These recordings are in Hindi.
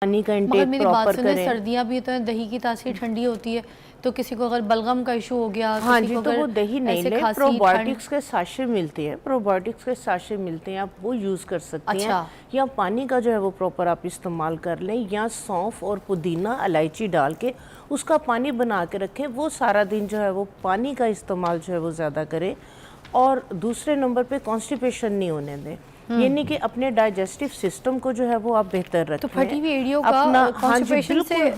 पानी का मगर इंटेक मेरी बात प्रॉपर सुने, करें। सर्दियाँ भी तो हैं, दही की तासीर ठंडी होती है, तो किसी को अगर बलगम का इशू हो गया, हाँ किसी जी, को तो अगर वो दही नहीं ऐसे ले, खांसी ठंड। प्रोबायोटिक्स के साशे मिलते हैं, प्रोबायोटिक्स के साशे मिलते हैं, आप वो यूज़ कर सकती हैं। अच्छा। या पानी का जो है वो प्रॉपर आप इस्तेमाल कर लें, या सौंफ और पुदीना इलायची डाल के उसका पानी बना के रखें, वो सारा दिन जो है वो पानी का इस्तेमाल जो है वो ज़्यादा करें। और दूसरे नंबर पे कॉन्स्टिपेशन नहीं होने दें, यानी कि अपने डाइजेस्टिव सिस्टम को जो है वो आप बेहतर रखें। तो फटी हुई एड़ियों का अपना हाँ जी, कॉन्स्टिपेशन से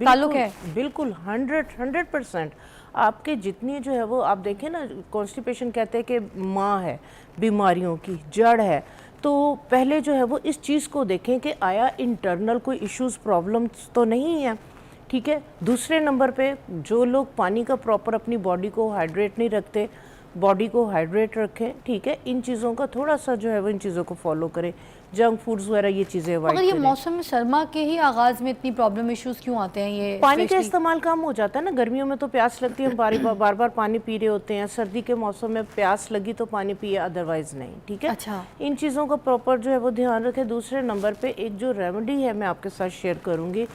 ताल्लुक है? बिल्कुल 100% आपके जितनी जो है वो आप देखें ना, कॉन्स्टिपेशन कहते हैं कि माँ है बीमारियों की, जड़ है। तो पहले जो है वो इस चीज़ को देखें कि आया इंटरनल कोई इश्यूज प्रॉब्लम्स तो नहीं है, ठीक है। दूसरे नंबर पे जो लोग पानी का प्रॉपर अपनी बॉडी को हाइड्रेट नहीं रखते, बॉडी को हाइड्रेट रखें, ठीक है। इन चीज़ों का थोड़ा सा जो है वो इन चीज़ों को फॉलो करें, जंक फूड्स वगैरह ये चीज़ें अवॉइड मगर ये करें। मौसम सरमा के ही आगाज में इतनी प्रॉब्लम इश्यूज क्यों आते हैं? ये पानी का इस्तेमाल कम हो जाता है ना, गर्मियों में तो प्यास लगती है, हम बार बार पानी पी रहे होते हैं। सर्दी के मौसम में प्यास लगी तो पानी पिए, अदरवाइज नहीं, ठीक है। अच्छा। इन चीज़ों का प्रॉपर जो है वो ध्यान रखें। दूसरे नंबर पे एक जो रेमेडी है मैं आपके साथ शेयर करूँगी,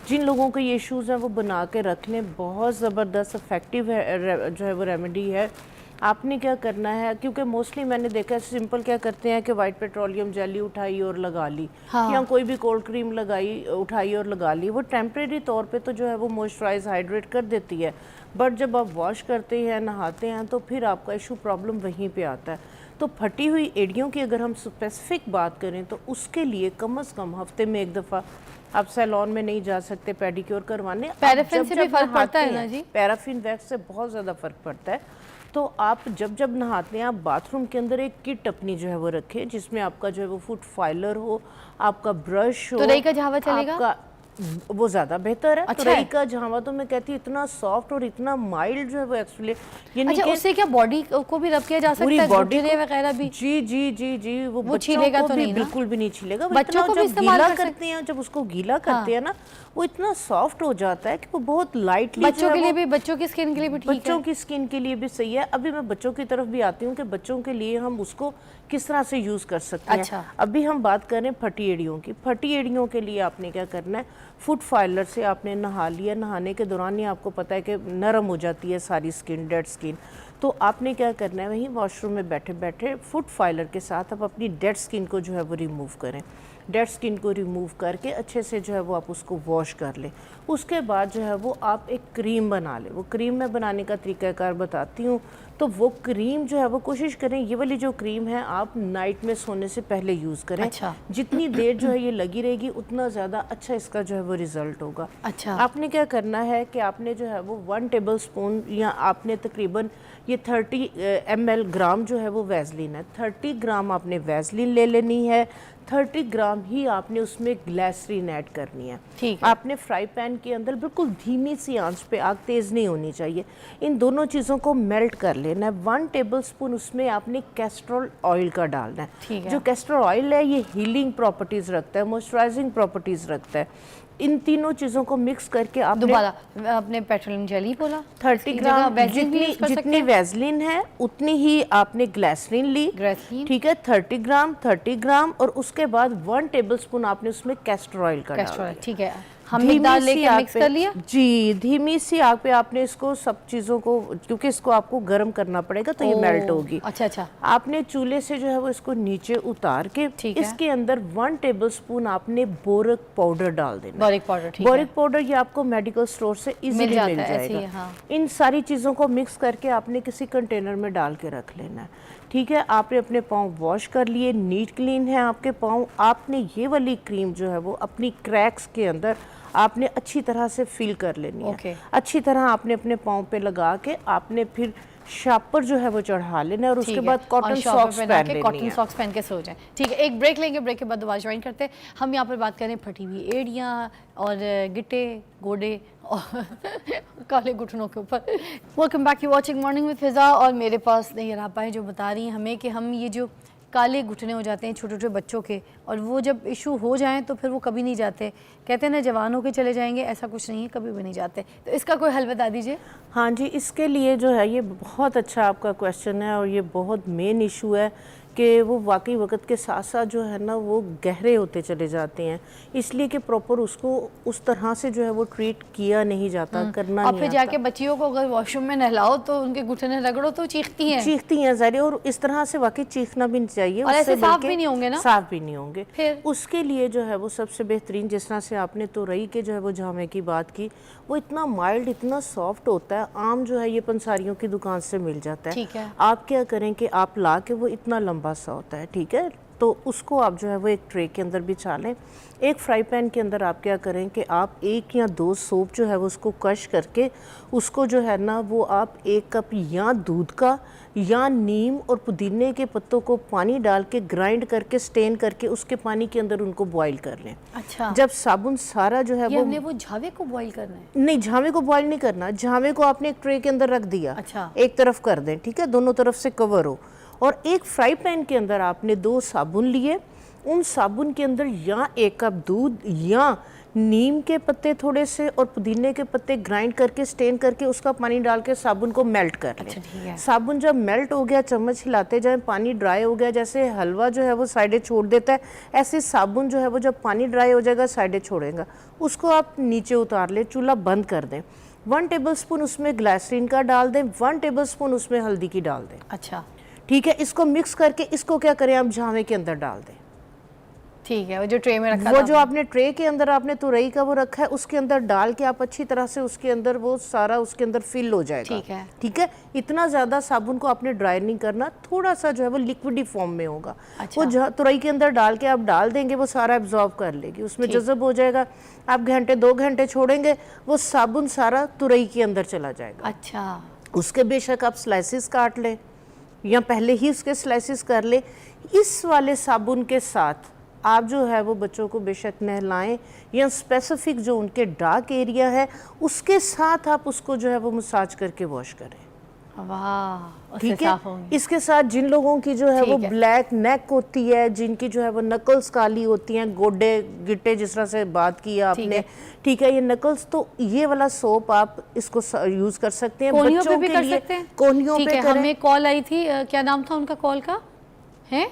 जिन लोगों के ये इश्यूज़ हैं वो बना के रख लें, बहुत ज़बरदस्त इफेक्टिव है जो है वो रेमेडी है। आपने क्या करना है, क्योंकि मोस्टली मैंने देखा है सिंपल क्या करते हैं कि वाइट पेट्रोलियम जेली उठाई और लगा ली, हाँ। या कोई भी कोल्ड क्रीम लगाई, उठाई और लगा ली। वो टेम्परेरी तौर पे तो जो है वो मॉइस्चराइज हाइड्रेट कर देती है, बट जब आप वॉश करते हैं, नहाते हैं, तो फिर आपका इशू प्रॉब्लम वहीं पे आता है। तो फटी हुई एड़ियों की अगर हम स्पेसिफिक बात करें तो उसके लिए कम से कम हफ्ते में एक दफ़ा आप सैलून में नहीं जा सकते पेडिक्योर करवाने। पैराफिन से भी फर्क पड़ता है ना जी? पैराफिन वैक्स से बहुत ज़्यादा फर्क पड़ता है। तो आप जब नहाते हैं, आप बाथरूम के अंदर एक किट अपनी जो है वो रखें, जिसमें आपका जो है वो फुट फाइलर हो, आपका ब्रश हो। तो रई का झावा चलेगा? आपका वो ज़्यादा बेहतर है। अच्छा तो रई का झावा तो मैं कहती हूँ इतना सॉफ्ट और इतना माइल्ड जो है वो एक्चुअली, यानी अच्छा, कि उससे क्या बॉडी को भी रब किया जा सकता है, घुटने वगैरह भी? जी जी जी जी, वो छीलेगा तो नहीं ना? बिल्कुल भी नहीं छीलेगा। बच्चों को भी इस्तेमाल गीला करते हैं, जब उसको गीला करते हैं ना, वो इतना सॉफ्ट हो जाता है कि वो बहुत लाइटली, बच्चों के लिए भी, बच्चों की स्किन के लिए भी ठीक है। बच्चों की स्किन के लिए भी सही है। अभी मैं बच्चों की तरफ भी आती हूँ कि बच्चों के लिए हम उसको किस तरह से यूज़ कर सकते हैं। अच्छा। अभी हम बात करें फटी एड़ियों की। फटी एड़ियों के लिए आपने क्या करना है, फुट फाइलर से आपने नहा लिया, नहाने के दौरान ही आपको पता है कि नरम हो जाती है सारी स्किन, डेड स्किन। तो आपने क्या करना है, वहीं वॉशरूम में बैठे बैठे फुट फाइलर के साथ आप अपनी डेड स्किन को जो है वो रिमूव करें। डेड स्किन को रिमूव करके अच्छे से जो है वो आप उसको वॉश कर लें। उसके बाद जो है वो आप एक क्रीम बना लें। वो क्रीम मैं बनाने का तरीक़ाकार बताती हूँ। तो वो क्रीम जो है वो कोशिश करें, ये वाली जो क्रीम है आप नाइट में सोने से पहले यूज़ करें। अच्छा। जितनी देर जो है ये लगी रहेगी उतना ज़्यादा अच्छा इसका जो है वो रिज़ल्ट होगा। अच्छा। आपने क्या करना है कि आपने जो है वो 1 टेबल स्पून, या आपने तकरीबन ये 30 ml ग्राम जो है वो वैसलीन है, 30 ग्राम आपने वैसलीन ले लेनी है, 30 ग्राम ही आपने उसमें ग्लिसरीन ऐड करनी है। ठीक है। आपने फ्राई पैन के अंदर बिल्कुल धीमी सी आंच पे, आग तेज़ नहीं होनी चाहिए, इन दोनों चीज़ों को मेल्ट कर लेना है। 1 टेबल स्पून उसमें आपने कैस्ट्रोल ऑयल का डालना है। ठीक है। जो कैस्ट्रोल ऑयल है ये हीलिंग प्रॉपर्टीज़ रखता है, मॉइस्चराइजिंग प्रॉपर्टीज़ रखता है। इन तीनों चीज़ों को मिक्स करके आपने, दोबारा आपने पेट्रोलियम जेली बोला, 30 ग्राम जितनी वैसलीन है उतनी ही आपने ग्लिसरीन ली, ठीक है, 30 ग्राम, और उसके बाद 1 टेबल स्पून आपने उसमें कैस्टर ऑयल का डाला। ठीक है, हमने दाल लेके मिक्स कर लिया जी, धीमी सी आग पे आपने इसको सब चीज़ों को, क्योंकि इसको आपको गर्म करना पड़ेगा तो ये मेल्ट होगी। अच्छा अच्छा। आपने चूल्हे से जो है वो इसको नीचे उतार के इसके अंदर 1 टेबल स्पून आपने बोरिक पाउडर डाल देना। बोरिक पाउडर, ठीक है। बोरिक पाउडर ये आपको मेडिकल स्टोर से इजीली मिल जाएगा। हाँ। इन सारी चीज़ों को मिक्स करके आपने किसी कंटेनर में डाल के रख लेना है, ठीक है। आपने अपने पाँव वॉश कर लिए, नीट क्लीन है आपके पाँव। आपने ये वाली क्रीम जो है वो अपनी क्रैक्स के अंदर आपने अच्छी तरह से फिल कर लेनी है। अच्छी तरह आपने अपने पाँव पे लगा के आपने फिर शापर जो है वो चढ़ा लेना है, और उसके बाद कॉटन सॉक्स पहन लेनी है। कॉटन सॉक्स पहन के सो जाएं, ठीक है। एक ब्रेक लेंगे, ब्रेक के बाद दोबारा ज्वाइन करते हैं। हम यहाँ पर बात करें फटी हुई एड़ियाँ और गिट्टे, गोडे और काले घुटनों के ऊपर। Welcome back, you watching morning with Fiza. और मेरे पास नैयर आपा है जो बता रही हैं हमें कि हम ये जो काले घुटने हो जाते हैं छोटे छोटे बच्चों के, और वो जब इशू हो जाएं तो फिर वो कभी नहीं जाते। कहते हैं ना जवान होके चले जाएंगे, ऐसा कुछ नहीं है, कभी भी नहीं जाते। तो इसका कोई हल बता दीजिए। हाँ जी, इसके लिए जो है ये बहुत अच्छा आपका क्वेश्चन है, और ये बहुत मेन इशू है कि वो वाकई वक्त के साथ साथ जो है ना वो गहरे होते चले जाते हैं, इसलिए कि प्रॉपर उसको उस तरह से जो है वो ट्रीट किया नहीं जाता, करना और नहीं फिर आता। जाके बच्चियों को अगर वॉशरूम में नहलाओ तो उनके घुटने रगड़ो तो चीखती हैं। चीखती हैं ज़ाहिर है, और इस तरह से वाकई चीखना भी नहीं चाहिए, और ऐसे उससे साफ बल्कि भी नहीं होंगे ना? साफ भी नहीं होंगे। फिर उसके लिए जो है वो सबसे बेहतरीन, जिस तरह से आपने तुरई के जो है वो जामे की बात की, वो इतना माइल्ड, इतना सॉफ्ट होता है, आम जो है ये पंसारियों की दुकान से मिल जाता है। ठीक है। आप क्या करें कि आप ला के, वो इतना लंबा सा होता है, ठीक है, तो उसको आप जो है वो एक ट्रे के अंदर बिछा लें। एक फ्राई पैन के अंदर आप क्या करें कि आप 1 या 2 सौंफ जो है वो उसको क्रश करके, उसको जो है ना वो आप 1 कप या दूध का या नीम और पुदीने के पत्तों को पानी डाल के ग्राइंड करके, स्टेन करके, उसके पानी के अंदर उनको बॉईल कर लें। अच्छा, जब साबुन सारा जो है ये वो, हमने वो झावे को बॉईल करना है? नहीं, झावे को बॉईल नहीं करना, झावे को आपने एक ट्रे के अंदर रख दिया, अच्छा। एक तरफ कर दें, ठीक है, दोनों तरफ से कवर हो, और एक फ्राई पैन के अंदर आपने 2 साबुन लिए, उन साबुन के अंदर या 1 कप दूध या नीम के पत्ते थोड़े से और पुदीने के पत्ते ग्राइंड करके, स्टेन करके, उसका पानी डाल के साबुन को मेल्ट कर लें। अच्छा, ठीक है। साबुन जब मेल्ट हो गया, चम्मच हिलाते जाएं, पानी ड्राई हो गया, जैसे हलवा जो है वो साइडें छोड़ देता है, ऐसे साबुन जो है वो जब पानी ड्राई हो जाएगा साइडें छोड़ेगा, उसको आप नीचे उतार लें, चूल्हा बंद कर दें। 1 टेबलस्पून उसमें ग्लिसरीन का डाल दें, 1 टेबलस्पून उसमें हल्दी की डाल दें, अच्छा, ठीक है। इसको मिक्स करके इसको क्या करें, आप झावे के अंदर डाल दें। ठीक है, वो जो ट्रे में रखा वो था जो आपने ट्रे के अंदर आपने तुरई का वो रखा है, उसके अंदर डाल के आप अच्छी तरह से उसके अंदर वो सारा उसके अंदर फिल हो जाएगा। ठीक है। ठीक है, इतना ज़्यादा साबुन को आपने ड्राई नहीं करना, थोड़ा सा जो है वो लिक्विडी फॉर्म में होगा। अच्छा। वो तुरई के अंदर डाल के आप डाल देंगे, वो सारा एब्जॉर्ब कर लेगी, उसमें जज़ब हो जाएगा। आप घंटे 2 घंटे छोड़ेंगे, वो साबुन सारा तुरई के अंदर चला जाएगा। अच्छा, उसके बेशक आप स्लाइसिस काट लें या पहले ही उसके स्लाइसिस कर लें। इस वाले साबुन के साथ आप जो है वो बच्चों को बेशक नहलाएं, या स्पेसिफिक जो उनके डार्क एरिया है उसके साथ आप उसको जो है वो मसाज करके वॉश करें, वाह, उससे ठीक है। साफ होंगे। इसके साथ जिन लोगों की जो है वो ठीक है। ब्लैक नेक होती है, जिनकी जो है वो नकल्स काली होती हैं, गोडे गिट्टे, जिस तरह से बात की आपने, ठीक है, ये नकल्स, तो ये वाला सोप आप इसको यूज कर सकते हैं। कोहनियों पे बच्चों भी के कर लिए सकते हैं? कोहनियों ठीक पे है, करें। हमें कॉल आई थी, क्या नाम था उनका कॉल का? है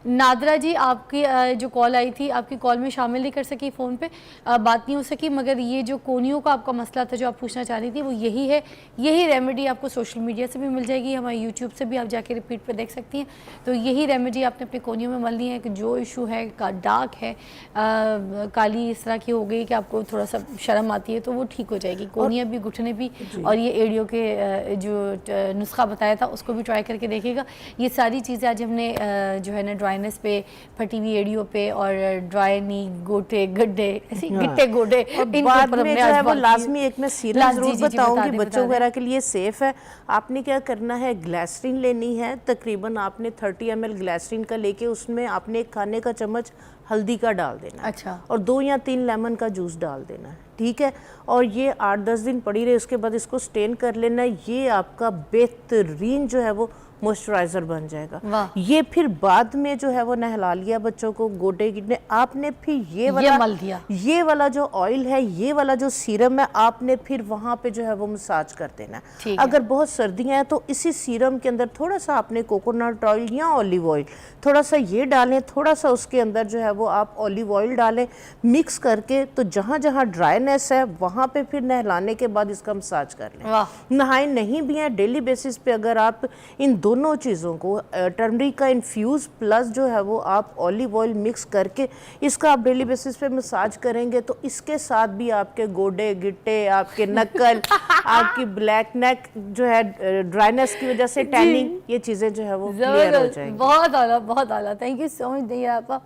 नादरा जी, आपकी जो कॉल आई थी, आपकी कॉल में शामिल नहीं कर सकी, फ़ोन पे बात नहीं हो सकी, मगर ये जो कोहनियों का आपका मसला था जो आप पूछना चाह रही थी, वो यही है। यही रेमेडी आपको सोशल मीडिया से भी मिल जाएगी, हमारे यूट्यूब से भी आप जाके रिपीट पे देख सकती हैं। तो यही रेमेडी आपने अपने कोहनियों में मलनी है कि जो इशू है, डार्क है, काली इस तरह की हो गई कि आपको थोड़ा सा शर्म आती है, तो वो ठीक हो जाएगी। कोहनियाँ भी, घुटने भी, और ये एड़ियों के जो नुस्खा बताया था उसको भी ट्राई करके देखेगा। ये सारी चीज़ें आज हमने जो है ना ड्राइनेस पे, फटी हुई एड़ियों पे, और ड्राई नी, गोटे गड्ढे, ऐसे गिट्टे गोडे, इनके बाद ऊपर में हमने जो है आज वो बात की। लाजमी एक मैं सीरम जरूर जी, बताऊंगी, बता बच्चों दें। वगैरह के लिए सेफ है। आपने क्या करना है, ग्लिसरीन लेनी है, तकरीबन आपने 30 ml ग्लिसरीन का लेके उसमें आपने 1 खाने का चम्मच हल्दी का डाल देना है, अच्छा, और 2 या 3 लेमन का जूस डाल देना है, ठीक है। और ये 8-10 दिन पड़ी रहे, उसके बाद इसको स्टेन कर लेना है। ये आपका बेहतरीन जो है वो मॉइस्चराइजर बन जाएगा। वाह। ये फिर बाद में जो है वो नहला लिया बच्चों को, गोटे गिटने, आपने फिर ये वाला मल दिया, ये वाला जो ऑयल है, ये वाला जो सीरम है, आपने फिर वहाँ पे जो है वो मसाज कर देना है। अगर बहुत सर्दियाँ हैं तो इसी सीरम के अंदर थोड़ा सा आपने कोकोनट ऑयल या ऑलिव ऑयल थोड़ा सा ये डालें, थोड़ा सा उसके अंदर जो है वो आप ऑलिव ऑयल डालें, मिक्स करके, तो जहाँ जहाँ ड्राइनेस है वहाँ पे फिर नहलाने के बाद इसका मसाज कर लें। नहाए नहीं भी हैं डेली बेसिस पे, अगर आप इन दोनों चीज़ों को, टर्मरिक का इन्फ्यूज़ प्लस जो है वो आप ऑलिव ऑयल मिक्स करके इसका आप डेली बेसिस पे मसाज करेंगे, तो इसके साथ भी आपके गोडे गिट्टे, आपके नकल, आपकी ब्लैक नेक जो है ड्राइनेस की वजह से टैनिंग, ये चीज़ें जो है वो क्लियर हो जाएंगी। बहुत आला, बहुत आला। थैंक यू सो मच दैया आपा।